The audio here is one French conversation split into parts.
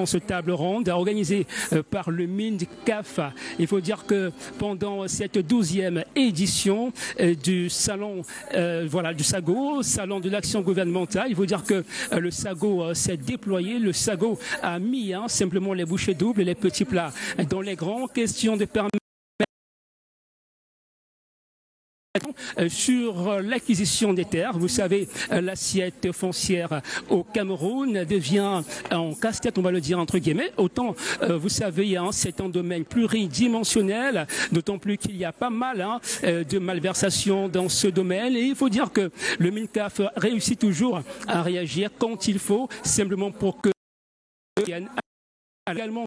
Cette table ronde organisée par le MINCAF. Il faut dire que pendant cette 12e édition du salon du SAGO, salon de l'action gouvernementale, il faut dire que le SAGO s'est déployé, le SAGO a mis simplement les bouchées doubles et les petits plats dans les grandes questions de permis sur l'acquisition des terres. Vous savez, l'assiette foncière au Cameroun devient en casse-tête, on va le dire entre guillemets. Autant, vous savez, c'est un domaine pluridimensionnel, d'autant plus qu'il y a pas mal de malversations dans ce domaine. Et il faut dire que le MINCAF réussit toujours à réagir quand il faut, simplement pour que également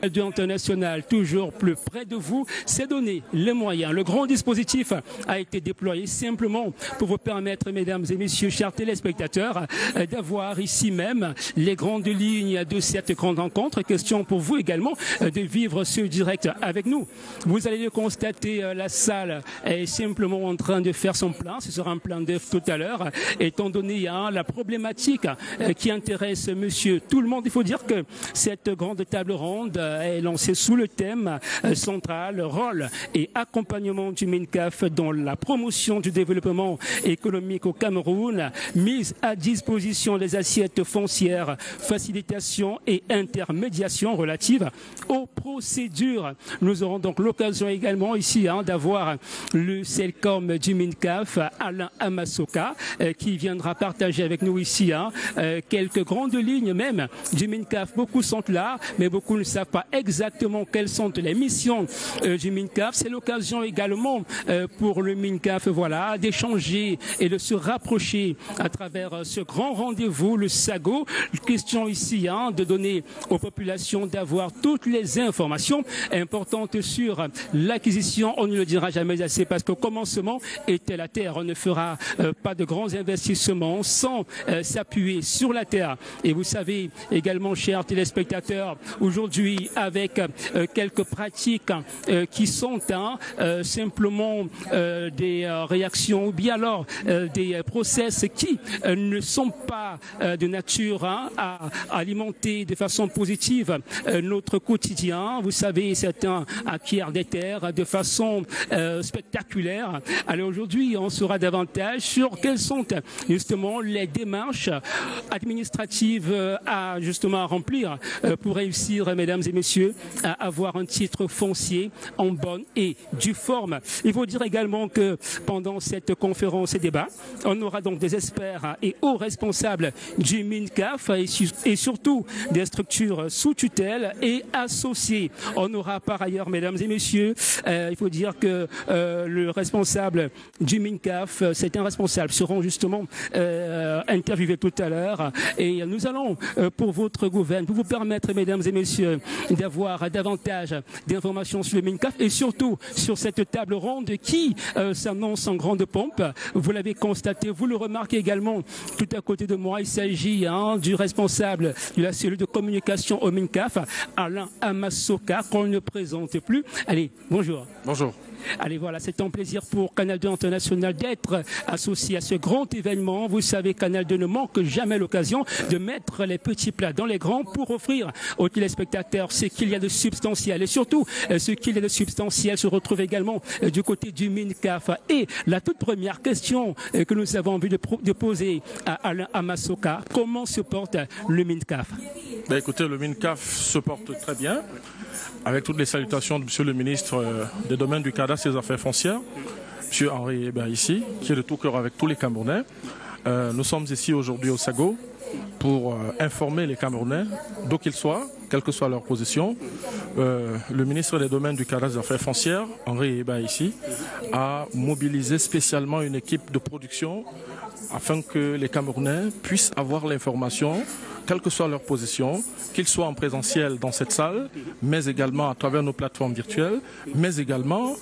international toujours plus près de vous, c'est donner les moyens. Le grand dispositif a été déployé simplement pour vous permettre, mesdames et messieurs, chers téléspectateurs, d'avoir ici même les grandes lignes de cette grande rencontre. Question pour vous également de vivre ce direct avec nous. Vous allez le constater, la salle est simplement en train de faire son plein. Ce sera un plein d'œuf tout à l'heure. Étant donné la problématique qui intéresse monsieur tout le monde, il faut dire que cette grande table ronde est lancée sous le thème central, rôle et accompagnement du MINCAF dans la promotion du développement économique au Cameroun, mise à disposition des assiettes foncières, facilitation et intermédiation relative aux procédures. Nous aurons donc l'occasion également ici d'avoir le CELCOM du MINCAF, Alain Amasoka, qui viendra partager avec nous ici quelques grandes lignes même du MINCAF. Beaucoup sont là, mais beaucoup ne savent pas exactement quelles sont les missions du MINCAF. C'est l'occasion également pour le MINCAF d'échanger et de se rapprocher à travers ce grand rendez-vous, le SAGO. Question ici de donner aux populations d'avoir toutes les informations importantes sur l'acquisition. On ne le dira jamais assez parce qu'au commencement était la terre. On ne fera pas de grands investissements sans s'appuyer sur la terre. Et vous savez également, chers téléspectateurs, aujourd'hui, avec quelques pratiques qui sont simplement des réactions ou bien alors des process qui ne sont pas de nature à alimenter de façon positive notre quotidien. Vous savez, certains acquièrent des terres de façon spectaculaire. Alors aujourd'hui, on saura davantage sur quelles sont justement les démarches administratives à remplir pour réussir, mesdames et messieurs, à avoir un titre foncier en bonne et due forme. Il faut dire également que pendant cette conférence et débat, on aura donc des experts et hauts responsables du MINCAF et surtout des structures sous tutelle et associées. On aura par ailleurs, mesdames et messieurs, il faut dire que le responsable du MINCAF, certains responsables seront justement interviewés tout à l'heure et nous allons pour votre gouvernement, pour vous permettre, mesdames et messieurs, d'avoir davantage d'informations sur le MINCAF et surtout sur cette table ronde qui s'annonce en grande pompe. Vous l'avez constaté, vous le remarquez également tout à côté de moi. Il s'agit du responsable de la cellule de communication au MINCAF, Alain Amasoka, qu'on ne présente plus. Allez, bonjour. Bonjour. Allez, voilà, c'est un plaisir pour Canal 2 International d'être associé à ce grand événement. Vous savez, Canal 2 ne manque jamais l'occasion de mettre les petits plats dans les grands pour offrir aux téléspectateurs ce qu'il y a de substantiel. Et surtout, ce qu'il y a de substantiel se retrouve également du côté du MINCAF. Et la toute première question que nous avons envie de poser à Alain Amasoka, comment se porte le MINCAF? Écoutez, le MINCAF se porte très bien, avec toutes les salutations de Monsieur le ministre des Domaines du Cadastre et des Affaires foncières, Monsieur Henri Hébert ici, qui est de tout cœur avec tous les Camerounais. Nous sommes ici aujourd'hui au SAGO pour informer les Camerounais, d'où qu'ils soient, quelle que soit leur position. Le ministre des Domaines du Cadastre et des Affaires foncières, Henri Hébert ici, a mobilisé spécialement une équipe de production afin que les Camerounais puissent avoir l'information, quelle que soit leur position, qu'ils soient en présentiel dans cette salle, mais également à travers nos plateformes virtuelles, mais également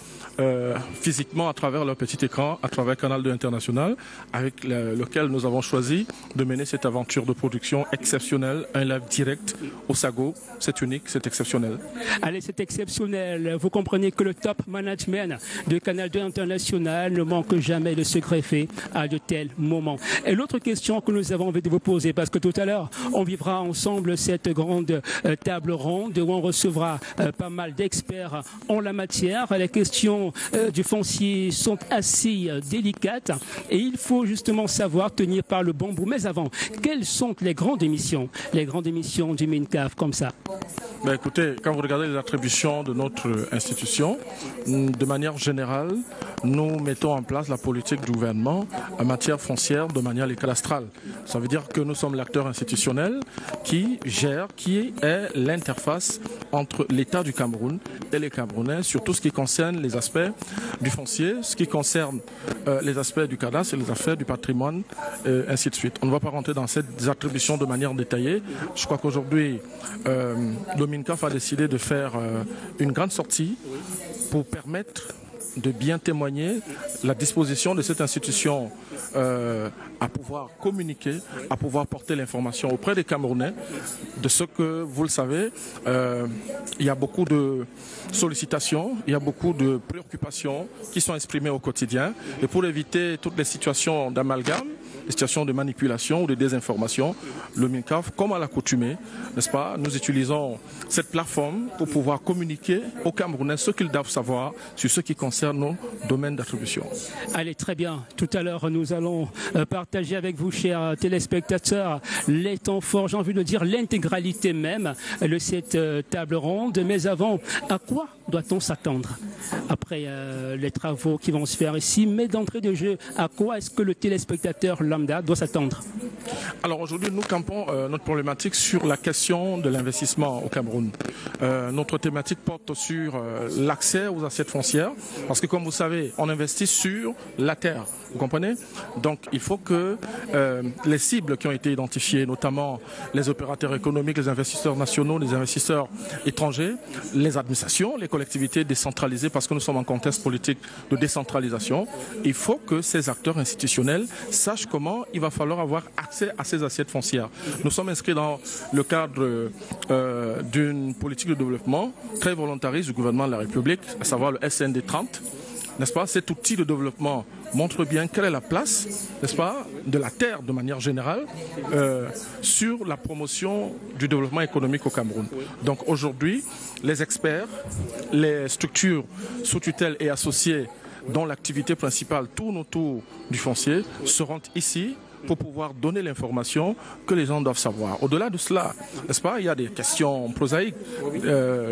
physiquement à travers leur petit écran, à travers Canal 2 International, avec lequel nous avons choisi de mener cette aventure de production exceptionnelle, un live direct au Sago. C'est unique, c'est exceptionnel. Allez, c'est exceptionnel. Vous comprenez que le top management de Canal 2 International ne manque jamais de se greffer à de tels moments. Et l'autre question que nous avons envie de vous poser, parce que tout à l'heure, on vivra ensemble cette grande table ronde où on recevra pas mal d'experts en la matière. Les questions du foncier sont assez délicates et il faut justement savoir tenir par le bon bout. Mais avant, quelles sont les grandes émissions du MINCAF comme ça? Ben écoutez, quand vous regardez les attributions de notre institution, de manière générale, nous mettons en place la politique du gouvernement en matière foncière de manière cadastrale. Ça veut dire que nous sommes l'acteur institutionnel qui gère, qui est l'interface entre l'État du Cameroun et les Camerounais sur tout ce qui concerne les aspects du foncier, ce qui concerne les aspects du cadastre et les aspects du patrimoine, ainsi de suite. On ne va pas rentrer dans ces attributions de manière détaillée. Je crois qu'aujourd'hui, le MINCAF a décidé de faire une grande sortie pour permettre de bien témoigner la disposition de cette institution à pouvoir communiquer, à pouvoir porter l'information auprès des Camerounais de ce que, vous le savez, il y a beaucoup de sollicitations, il y a beaucoup de préoccupations qui sont exprimées au quotidien. Et pour éviter toutes les situations d'amalgame, les situations de manipulation ou de désinformation, le MINCAF, comme à l'accoutumée, n'est-ce pas, nous utilisons cette plateforme pour pouvoir communiquer aux Camerounais ce qu'ils doivent savoir sur ce qui concerne nos domaines d'attribution. Allez, très bien. Tout à l'heure, nous allons partager avec vous, chers téléspectateurs, les temps forts, j'ai envie de dire l'intégralité même de cette table ronde. Mais avant, à quoi doit-on s'attendre après les travaux qui vont se faire ici? Mais d'entrée de jeu, à quoi est-ce que le téléspectateur lambda doit s'attendre? Alors aujourd'hui, nous campons notre problématique sur la question de l'investissement au Cameroun. Notre thématique porte sur l'accès aux assiettes foncières, parce que comme vous savez, on investit sur la terre, vous comprenez? Donc il faut que les cibles qui ont été identifiées, notamment les opérateurs économiques, les investisseurs nationaux, les investisseurs étrangers, les administrations, les collectivités décentralisées, parce que nous sommes en contexte politique de décentralisation, il faut que ces acteurs institutionnels sachent comment il va falloir avoir accès à ces assiettes foncières. Nous sommes inscrits dans le cadre d'une politique de développement très volontariste du gouvernement de la République, à savoir le SND 30, n'est-ce pas? Cet outil de développement montre bien quelle est la place, n'est-ce pas, de la terre de manière générale sur la promotion du développement économique au Cameroun. Donc aujourd'hui, les experts, les structures sous tutelle et associées dont l'activité principale tourne autour du foncier seront ici pour pouvoir donner l'information que les gens doivent savoir. Au-delà de cela, n'est-ce pas, il y a des questions prosaïques,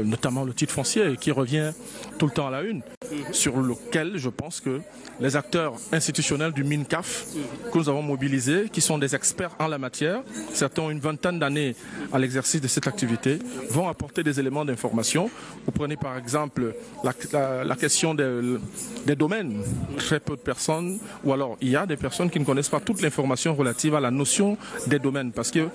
notamment le titre foncier qui revient tout le temps à la une, sur lequel je pense que les acteurs institutionnels du MINCAF que nous avons mobilisés, qui sont des experts en la matière, certains ont une vingtaine d'années à l'exercice de cette activité, vont apporter des éléments d'information. Vous prenez par exemple la question des domaines. Très peu de personnes, ou alors il y a des personnes qui ne connaissent pas toute l'information relative à la notion des domaines, parce que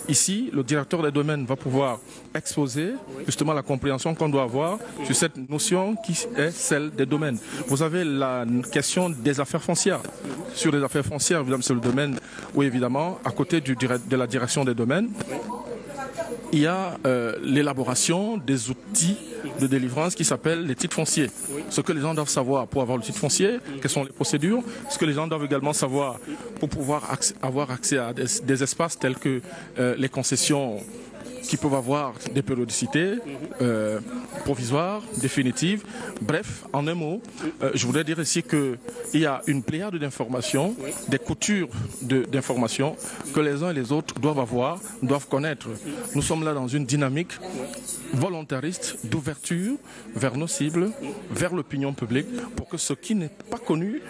ici, le directeur des domaines va pouvoir exposer justement la compréhension qu'on doit avoir sur cette notion qui est celle des domaines. Vous avez la question des affaires foncières. Sur les affaires foncières, évidemment, c'est le domaine où évidemment, à côté de la direction des domaines, il y a l'élaboration des outils de délivrance qui s'appellent les titres fonciers. Ce que les gens doivent savoir pour avoir le titre foncier, quelles sont les procédures, ce que les gens doivent également savoir pour pouvoir avoir accès à des espaces tels que les concessions qui peuvent avoir des périodicités provisoires, définitives. Bref, en un mot, je voudrais dire ici qu'il y a une pléiade d'informations, des coutures d'informations que les uns et les autres doivent avoir, doivent connaître. Nous sommes là dans une dynamique volontariste d'ouverture vers nos cibles, vers l'opinion publique, pour que ce qui n'est pas connu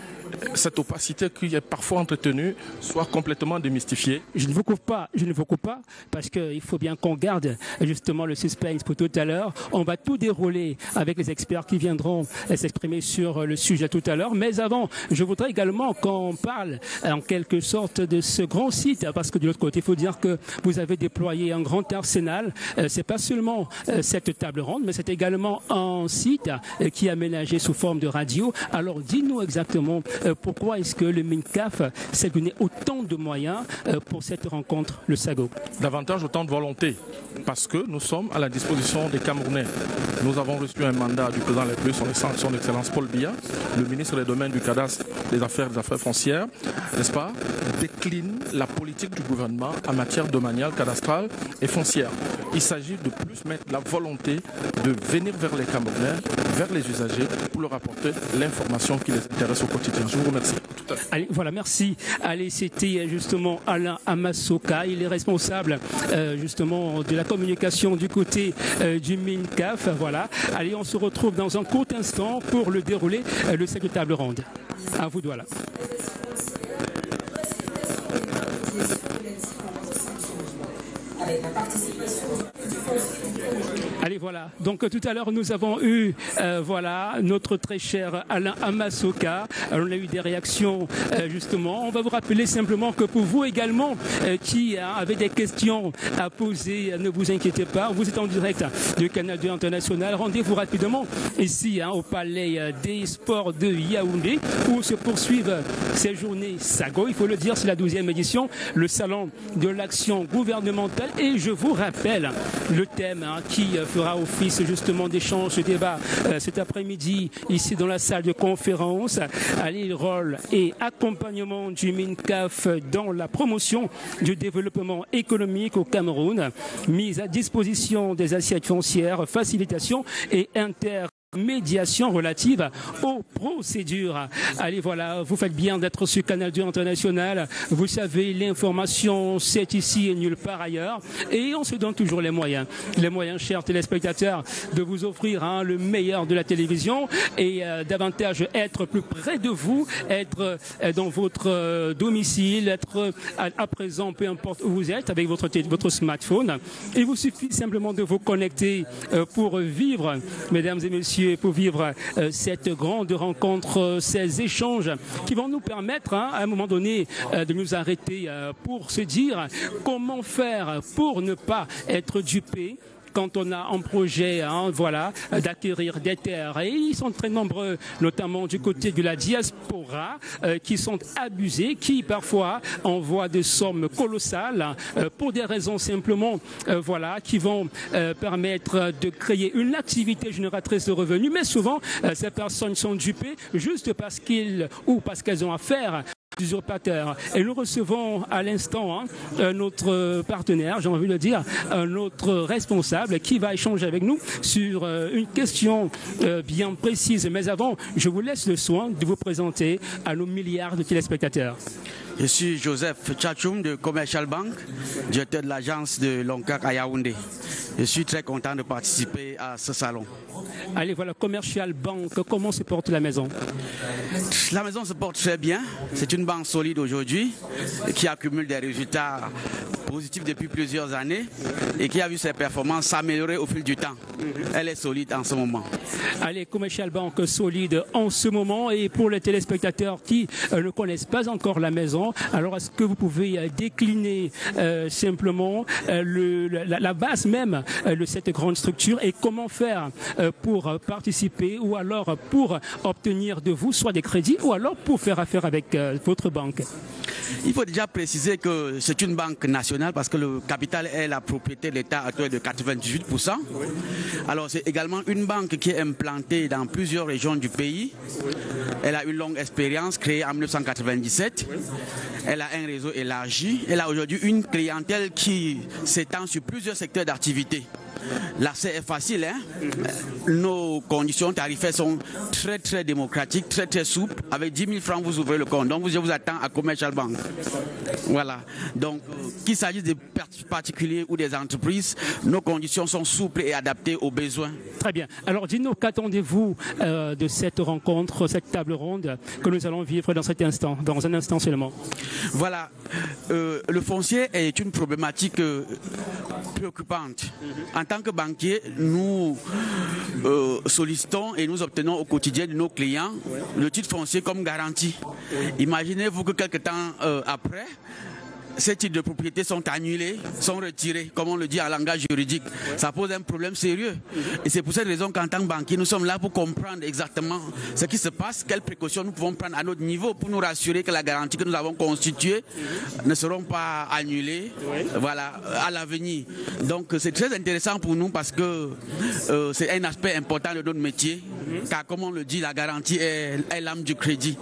cette opacité qui est parfois entretenue soit complètement démystifiée? Je ne vous coupe pas, parce qu'il faut bien qu'on garde justement le suspense pour tout à l'heure. On va tout dérouler avec les experts qui viendront s'exprimer sur le sujet tout à l'heure. Mais avant, je voudrais également qu'on parle en quelque sorte de ce grand site, parce que de l'autre côté, il faut dire que vous avez déployé un grand arsenal. C'est pas seulement cette table ronde, mais c'est également un site qui est aménagé sous forme de radio. Alors, dis-nous exactement pourquoi est-ce que le MINCAF s'est donné autant de moyens pour cette rencontre, le SAGO? Davantage autant de volonté, parce que nous sommes à la disposition des Camerounais. Nous avons reçu un mandat du président Leclerc, son Excellence Paul Biya, le ministre des Domaines du Cadastre, des Affaires foncières, n'est-ce pas, décline la politique du gouvernement en matière domaniale, cadastrale et foncière. Il s'agit de plus mettre la volonté de venir vers les Camerounais, vers les usagers, pour leur apporter l'information qui les intéresse au quotidien. Je vous remercie. Tout à fait. Allez, voilà, merci. Allez, c'était justement Alain Amasoka. Il est responsable justement de la communication du côté du MINCAF. Voilà. Allez, on se retrouve dans un court instant pour le dérouler de cette table ronde. À vous, voilà. Avec la participation. Allez, voilà. Donc tout à l'heure, nous avons eu voilà, notre très cher Alain Amasoka. Alors, on a eu des réactions justement. On va vous rappeler simplement que pour vous également qui avez des questions à poser, ne vous inquiétez pas. Vous êtes en direct du Canal 2 International. Rendez-vous rapidement ici au Palais des Sports de Yaoundé où se poursuivent ces journées SAGO. Il faut le dire, c'est la 12e édition, le salon de l'action gouvernementale. Et je vous rappelle le thème qui fera office justement d'échange, de débat cet après-midi ici dans la salle de conférence. Allez, rôle et accompagnement du MINCAF dans la promotion du développement économique au Cameroun, mise à disposition des assiettes foncières, facilitation et médiation relative aux procédures. Allez, voilà, vous faites bien d'être sur Canal 2 International. Vous savez, l'information, c'est ici et nulle part ailleurs. Et on se donne toujours les moyens, chers téléspectateurs, de vous offrir le meilleur de la télévision et davantage être plus près de vous, être dans votre domicile, être à présent, peu importe où vous êtes, avec votre smartphone. Il vous suffit simplement de vous connecter pour vivre, mesdames et messieurs, pour vivre cette grande rencontre, ces échanges qui vont nous permettre à un moment donné de nous arrêter pour se dire comment faire pour ne pas être dupé quand on a un projet voilà, d'acquérir des terres. Et ils sont très nombreux, notamment du côté de la diaspora, qui sont abusés, qui parfois envoient des sommes colossales pour des raisons simplement voilà, qui vont permettre de créer une activité génératrice de revenus. Mais souvent, ces personnes sont dupées juste parce qu'ils ou parce qu'elles ont affaire usurpateurs. Et nous recevons à l'instant notre partenaire, j'ai envie de dire, notre responsable qui va échanger avec nous sur une question bien précise. Mais avant, je vous laisse le soin de vous présenter à nos milliards de téléspectateurs. Je suis Joseph Tchatchoum de Commercial Bank, directeur de l'agence de Loncac à Yaoundé. Je suis très content de participer à ce salon. Allez, voilà, Commercial Bank, comment se porte la maison? La maison se porte très bien. C'est une banque solide aujourd'hui qui accumule des résultats positifs depuis plusieurs années et qui a vu ses performances s'améliorer au fil du temps. Elle est solide en ce moment. Allez, Commercial Bank solide en ce moment. Et pour les téléspectateurs qui ne connaissent pas encore la maison, alors est-ce que vous pouvez décliner simplement la base même de cette grande structure et comment faire pour participer ou alors pour obtenir de vous soit des crédits ou alors pour faire affaire avec votre banque? Il faut déjà préciser que c'est une banque nationale parce que le capital est la propriété de l'État à hauteur de 98%. Alors c'est également une banque qui est implantée dans plusieurs régions du pays. Elle a une longue expérience créée en 1997. Elle a un réseau élargi. Elle a aujourd'hui une clientèle qui s'étend sur plusieurs secteurs d'activité. l'accès est facile. Nos conditions tarifaires sont très très démocratiques, très très souples. Avec 10 000 francs, vous ouvrez le compte. Donc je vous attends à Commercial Bank. Voilà. Donc qu'il s'agisse des particuliers ou des entreprises, nos conditions sont souples et adaptées aux besoins. Très bien. Alors dis-nous, qu'attendez-vous de cette rencontre, cette table ronde que nous allons vivre dans cet instant, dans un instant seulement? Voilà. Le foncier est une problématique préoccupante. En tant que banquier, nous sollicitons et nous obtenons au quotidien de nos clients le titre foncier comme garantie. Imaginez-vous que quelque temps après, ces titres de propriété sont annulés, sont retirés, comme on le dit en langage juridique. Ça pose un problème sérieux. Et c'est pour cette raison qu'en tant que banquier, nous sommes là pour comprendre exactement ce qui se passe, quelles précautions nous pouvons prendre à notre niveau pour nous rassurer que la garantie que nous avons constituée ne seront pas annulées, voilà, à l'avenir. Donc c'est très intéressant pour nous parce que c'est un aspect important de notre métier, car comme on le dit, la garantie est l'âme du crédit.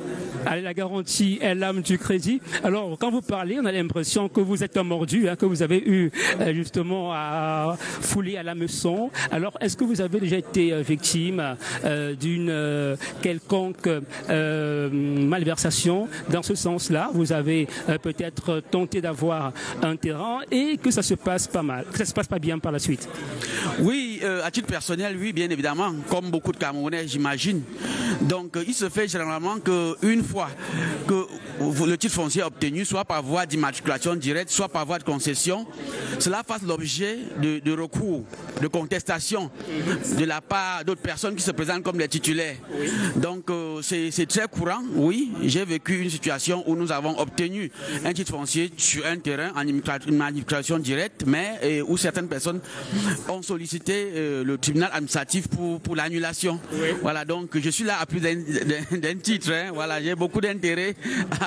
Allez, la garantie est l'âme du crédit. Alors, quand vous parlez, on a l'impression que vous êtes un mordu, que vous avez eu justement à fouler à l'hameçon. Alors, est-ce que vous avez déjà été victime d'une quelconque malversation dans ce sens-là? Vous avez peut-être tenté d'avoir un terrain et que ça se passe pas mal, que ça se passe pas bien par la suite? Oui, à titre personnel, oui, bien évidemment, comme beaucoup de Camerounais, j'imagine. Donc, il se fait généralement qu'une fois que le titre foncier est obtenu, soit par voie d'immatriculation directe, soit par voie de concession, cela fasse l'objet de recours, de contestation de la part d'autres personnes qui se présentent comme des titulaires. Donc, c'est très courant, oui. J'ai vécu une situation où nous avons obtenu un titre foncier sur un terrain en immatriculation directe, mais où certaines personnes ont sollicité le tribunal administratif pour l'annulation. Voilà, donc je suis là à plus d'un titre. Voilà, j'ai beaucoup d'intérêt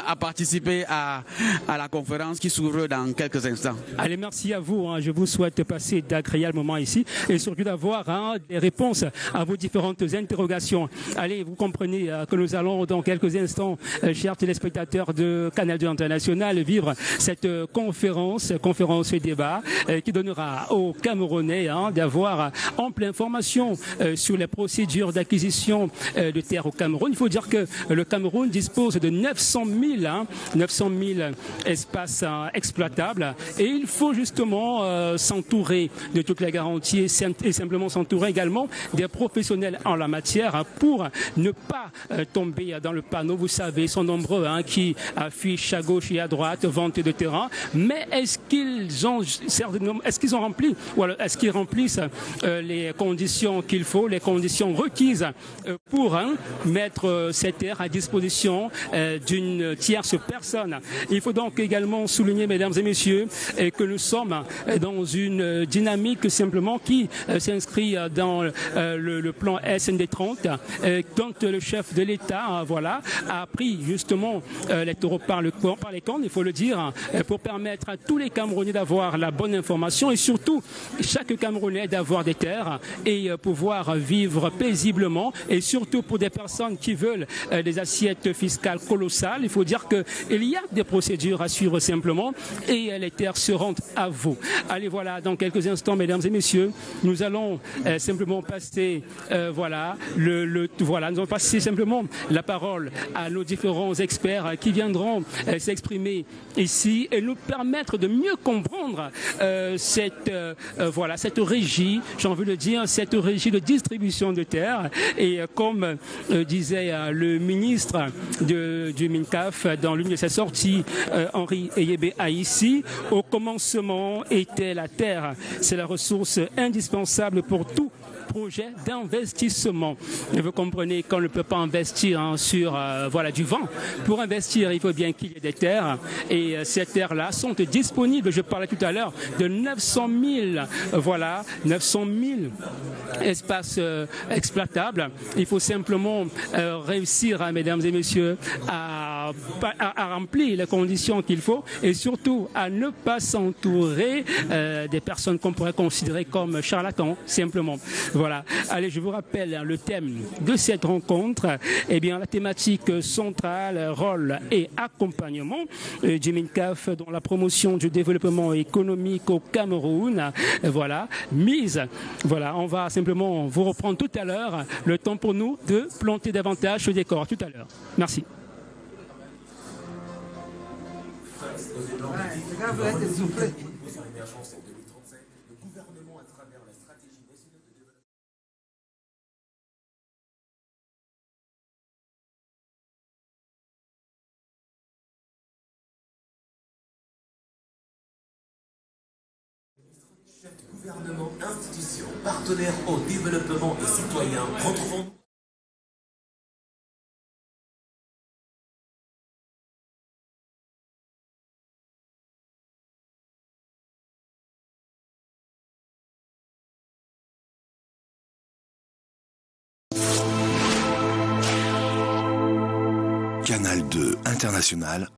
à participer à la conférence qui s'ouvre dans quelques instants. Allez, merci à vous. Je vous souhaite passer d'agréables moments ici et surtout d'avoir des réponses à vos différentes interrogations. Allez, vous comprenez que nous allons dans quelques instants, chers téléspectateurs de Canal 2 International, vivre cette conférence et débat qui donnera aux Camerounais d'avoir ample information sur les procédures d'acquisition de terres au Cameroun. Il faut dire que le Cameroun dispose de 900 000 espaces exploitables et il faut justement s'entourer de toutes les garanties et simplement s'entourer également des professionnels en la matière pour ne pas tomber dans le panneau. Vous savez, ils sont nombreux qui affichent à gauche et à droite vente de terrain, mais est-ce qu'ils ont rempli ou alors est-ce qu'ils remplissent les conditions qu'il faut, les conditions requises pour mettre ces terres à disposition d'une tierce personne? Il faut donc également souligner, mesdames et messieurs, que nous sommes dans une dynamique simplement qui s'inscrit dans le plan SND 30, dont le chef de l'État a pris justement les taureaux par les cornes, il faut le dire, pour permettre à tous les Camerounais d'avoir la bonne information et surtout chaque Camerounais d'avoir des terres et pouvoir vivre paisiblement, et surtout pour des personnes qui veulent des assiettes fiscales colossales. Il faut dire qu'il y a des procédures à suivre simplement et les terres seront à vous. Allez, voilà, dans quelques instants, mesdames et messieurs, nous allons simplement passer nous allons passer simplement la parole à nos différents experts qui viendront s'exprimer ici et nous permettre de mieux comprendre cette régie, j'ai envie de dire, cette régie de distribution de terres. Et comme disait le ministre du MINCAF dans l'une de ses sorties, Henri Eyébé ici, au commencement était la terre. C'est la ressource indispensable pour tout projet d'investissement. Et vous comprenez qu'on ne peut pas investir sur du vent. Pour investir, il faut bien qu'il y ait des terres. Et ces terres-là sont disponibles. Je parlais tout à l'heure de 900 000 espaces exploitables. Il faut simplement réussir, mesdames et messieurs, à à remplir les conditions qu'il faut et surtout à ne pas s'entourer des personnes qu'on pourrait considérer comme charlatans, simplement. Voilà. Allez, je vous rappelle le thème de cette rencontre. Eh bien, la thématique centrale, rôle et accompagnement du MINCAF dans la promotion du développement économique au Cameroun. Voilà. Mise. Voilà. On va simplement vous reprendre tout à l'heure. Le temps pour nous de planter davantage ce décor tout à l'heure. Merci. Gouvernement, institutions, partenaires au développement et citoyens, retrouvons Canal 2 International.